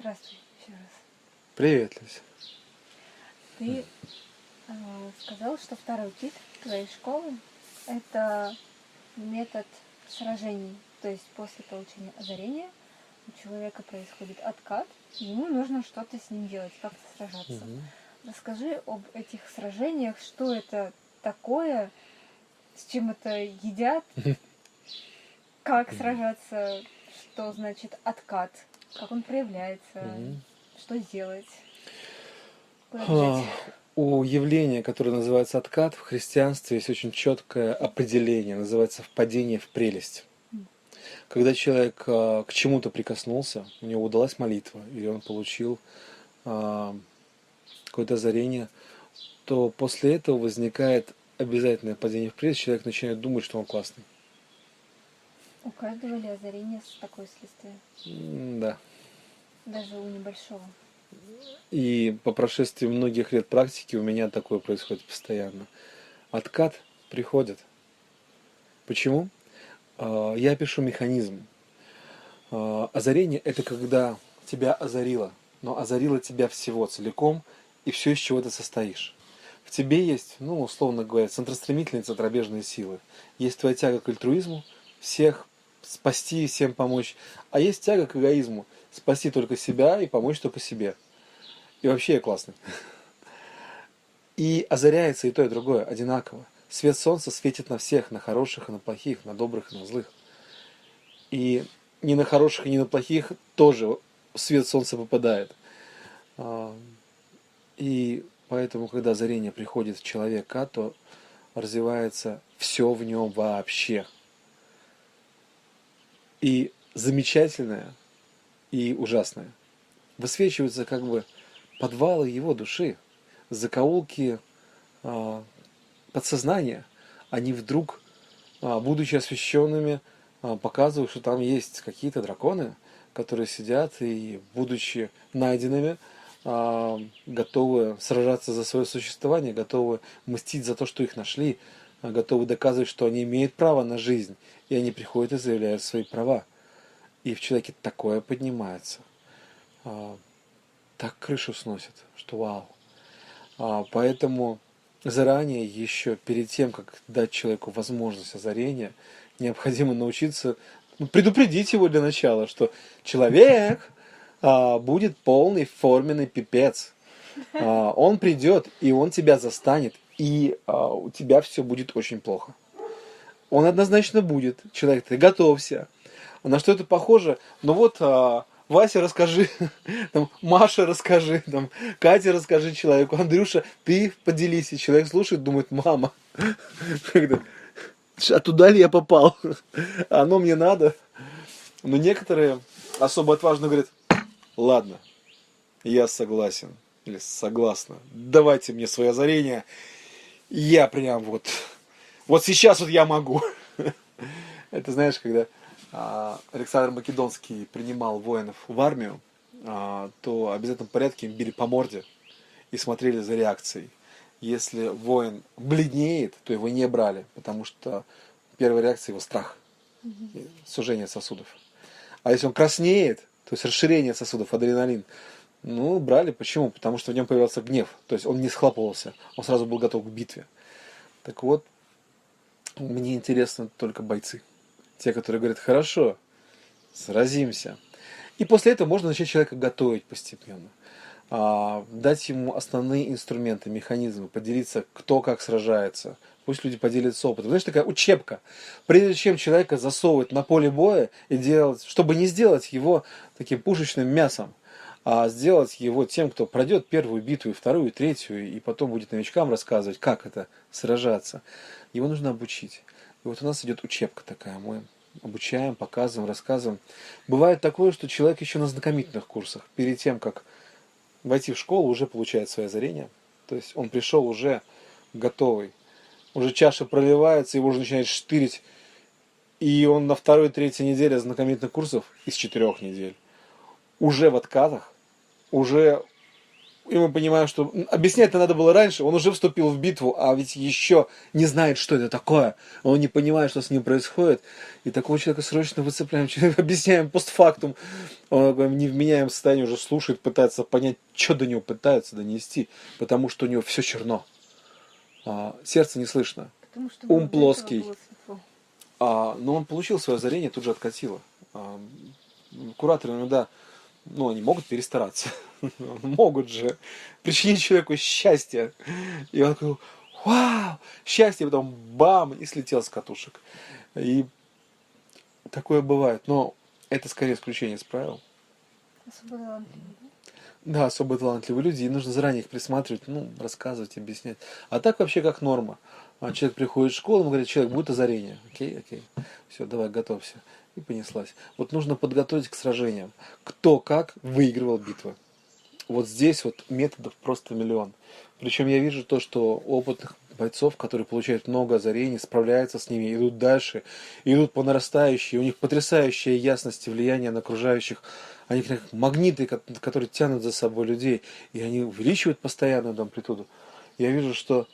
Здравствуй еще раз. Привет, Люся. Ты сказал, что второй тип твоей школы – это метод сражений. То есть после получения озарения у человека происходит откат, и ему нужно что-то с ним делать, как-то сражаться. Угу. Расскажи об этих сражениях, что это такое, с чем это едят, как сражаться, что значит откат, как он проявляется, что сделать, куда бежать. У явления, которое называется откат, в христианстве есть очень четкое определение, называется впадение в прелесть. Когда человек к чему-то прикоснулся, у него удалась молитва, или он получил какое-то озарение, то после этого возникает обязательное падение в прелесть, человек начинает думать, что он классный. У каждого ли озарение с такой следствием? Да. Даже у небольшого. И по прошествии многих лет практики у меня такое происходит постоянно. Откат приходит. Почему? Я опишу механизм. Озарение – это когда тебя озарило, но озарило тебя всего целиком и все, из чего ты состоишь. В тебе есть, условно говоря, центростремительные, центробежные силы. Есть твоя тяга к альтруизму, всех спасти, всем помочь. А есть тяга к эгоизму, спасти только себя и помочь только себе. И вообще я классный. И озаряется и то, и другое одинаково. Свет солнца светит на всех, на хороших и на плохих, на добрых и на злых. И ни на хороших и ни на плохих тоже свет солнца попадает. И поэтому, когда озарение приходит в человека, то развивается все в нем вообще. И замечательное, и ужасное. Высвечиваются как бы подвалы его души, закоулки подсознания. Они вдруг, будучи освященными, показывают, что там есть какие-то драконы, которые сидят и, будучи найденными, готовы сражаться за свое существование, готовы мстить за то, что их нашли, готовы доказывать, что они имеют право на жизнь. И они приходят и заявляют свои права. И в человеке такое поднимается. Так крышу сносит, что вау. Поэтому заранее, еще перед тем, как дать человеку возможность озарения, необходимо научиться предупредить его для начала, что человек будет полный форменный пипец. Он придет, и он тебя застанет, и у тебя все будет очень плохо. Он однозначно будет. Человек, ты готовься. На что это похоже? Вася, расскажи, там, Маша, расскажи, там, Катя, расскажи человеку, Андрюша, ты поделись. И человек слушает, думает, мама, а туда ли я попал? Оно мне надо. Но некоторые особо отважно говорят, ладно, я согласен или согласна, давайте мне свое озарение, я прям вот сейчас я могу. Это знаешь, когда Александр Македонский принимал воинов в армию, то в обязательном порядке им били по морде и смотрели за реакцией. Если воин бледнеет, то его не брали, потому что первая реакция его страх, сужение сосудов. А если он краснеет, то есть расширение сосудов, адреналин, брали. Почему? Потому что в нем появился гнев. То есть он не схлапывался, он сразу был готов к битве. Так вот, мне интересны только бойцы. Те, которые говорят, хорошо, сразимся. И после этого можно начать человека готовить постепенно. Дать ему основные инструменты, механизмы, поделиться, кто как сражается. Пусть люди поделятся опытом. Знаешь, такая учебка. Прежде чем человека засовывать на поле боя и делать, чтобы не сделать его таким пушечным мясом, а сделать его тем, кто пройдет первую битву, и вторую, и третью, и потом будет новичкам рассказывать, как это сражаться. Его нужно обучить. И вот у нас идет учебка такая. Мы обучаем, показываем, рассказываем. Бывает такое, что человек еще на знакомительных курсах, перед тем, как войти в школу, уже получает свое озарение. То есть он пришел уже готовый. Уже чаша проливается, его уже начинает штырить. И он на второй, третьей неделе знакомительных курсов из 4 недель уже в откатах, уже И мы понимаем, что объяснять-то надо было раньше, он уже вступил в битву, а ведь еще не знает, что это такое. Он не понимает, что с ним происходит. И такого человека срочно выцепляем, объясняем постфактум. Он в невменяемом состоянии уже слушает, пытается понять, что до него пытаются донести, потому что у него все черно. Сердце не слышно. Потому что Ум до этого плоский. было светло. Но он получил свое озарение, тут же откатило. Кураторы иногда, они могут перестараться. Могут же причинить человеку счастье. И он такой, вау, счастье, потом бам, и слетел с катушек. И такое бывает. Но это скорее исключение из правил. Особо талантливый, да? Да, особо талантливые люди, и нужно заранее их присматривать, рассказывать, объяснять. А так вообще как норма. Человек приходит в школу, ему говорят, человек, будет озарение. Окей. Все, давай, готовься. И понеслась. Вот нужно подготовить к сражениям. Кто как выигрывал битвы. Вот здесь вот методов просто миллион. Причем я вижу то, что опытных бойцов, которые получают много озарений, справляются с ними, идут дальше, идут по нарастающей, у них потрясающая ясность и влияние на окружающих. Они как магниты, которые тянут за собой людей, и они увеличивают постоянно эту амплитуду. Я вижу, что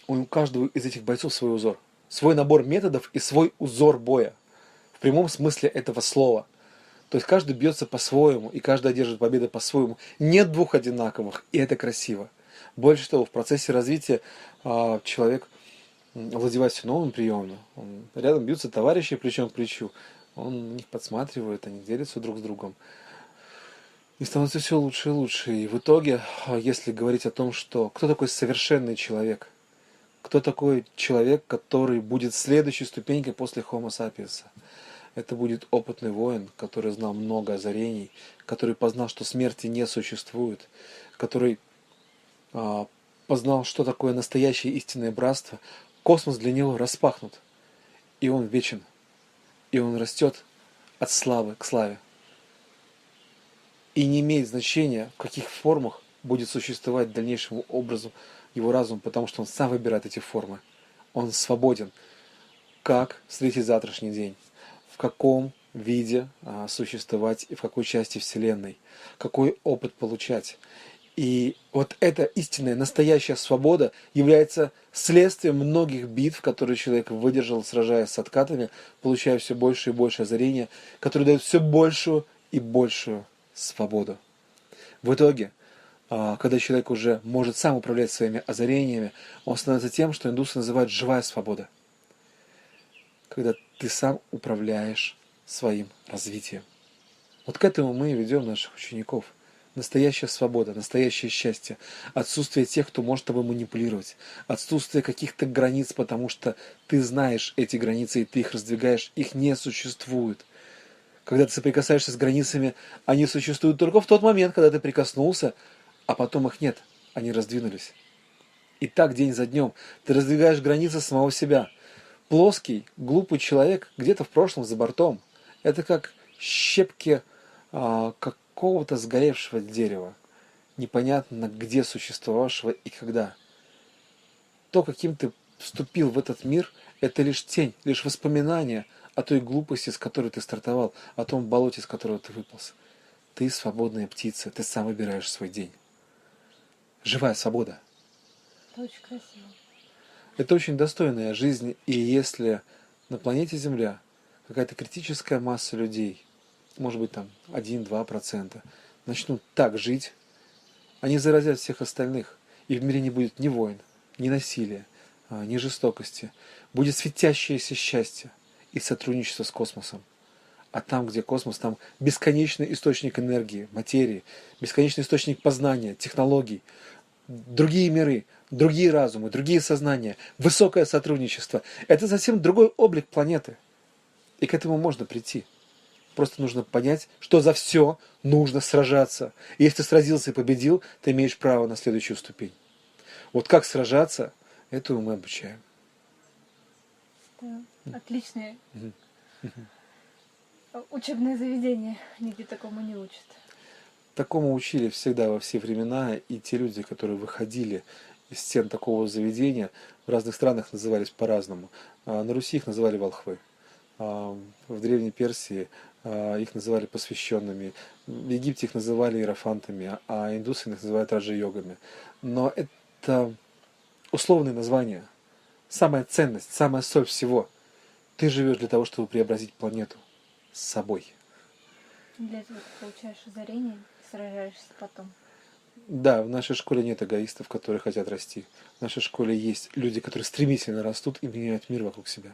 у каждого из этих бойцов свой узор, свой набор методов и свой узор боя. В прямом смысле этого слова. То есть каждый бьется по-своему, и каждый одержит победу по-своему. Нет двух одинаковых, и это красиво. Больше того, в процессе развития человек овладевает все новым приемом. Рядом бьются товарищи плечом к плечу. Он их подсматривает, они делятся друг с другом. И становится все лучше и лучше. И в итоге, если говорить о том, что кто такой совершенный человек, кто такой человек, который будет следующей ступенькой после Homo sapiens, это будет опытный воин, который знал много озарений, который познал, что смерти не существует, который познал, что такое настоящее истинное братство. Космос для него распахнут, и он вечен, и он растет от славы к славе. И не имеет значения, в каких формах будет существовать дальнейшему образу его разум, потому что он сам выбирает эти формы. Он свободен. Как встретить завтрашний день? В каком виде существовать и в какой части Вселенной? Какой опыт получать? И вот эта истинная, настоящая свобода является следствием многих битв, которые человек выдержал, сражаясь с откатами, получая все больше и больше озарения, которые дают все большую и большую свободу. В итоге, когда человек уже может сам управлять своими озарениями, он становится тем, что индусы называют живая свобода. Когда ты сам управляешь своим развитием. Вот к этому мы и ведем наших учеников. Настоящая свобода, настоящее счастье, отсутствие тех, кто может тобой манипулировать, отсутствие каких-то границ, потому что ты знаешь эти границы, и ты их раздвигаешь, их не существует. Когда ты соприкасаешься с границами, они существуют только в тот момент, когда ты прикоснулся, а потом их нет, они раздвинулись. И так день за днем ты раздвигаешь границы самого себя. Плоский, глупый человек где-то в прошлом за бортом. Это как щепки какого-то сгоревшего дерева, непонятно где существовавшего и когда. То, каким ты вступил в этот мир, это лишь тень, лишь воспоминание о той глупости, с которой ты стартовал, о том болоте, с которого ты выполз. Ты свободная птица, ты сам выбираешь свой день. Живая свобода. Это очень красиво. Это очень достойная жизнь, и если на планете Земля какая-то критическая масса людей, может быть там 1-2%, начнут так жить, они заразят всех остальных, и в мире не будет ни войн, ни насилия, ни жестокости. Будет светящееся счастье и сотрудничество с космосом. А там, где космос, там бесконечный источник энергии, материи, бесконечный источник познания, технологий, другие миры, другие разумы, другие сознания, высокое сотрудничество. Это совсем другой облик планеты. И к этому можно прийти. Просто нужно понять, что за все нужно сражаться. И если ты сразился и победил, ты имеешь право на следующую ступень. Вот как сражаться, этому мы обучаем. Да. Отличное учебное заведение. Нигде такому не учат. Такому учили всегда во все времена, и те люди, которые выходили из стен такого заведения, в разных странах назывались по-разному. На Руси их называли волхвы. В Древней Персии их называли посвященными. В Египте их называли иерофантами, а индусы их называют раджа-йогами. Но это условные названия. Самая ценность, самая соль всего. Ты живешь для того, чтобы преобразить планету с собой. Для этого ты получаешь озарение и сражаешься потом. Да, в нашей школе нет эгоистов, которые хотят расти. В нашей школе есть люди, которые стремительно растут и меняют мир вокруг себя.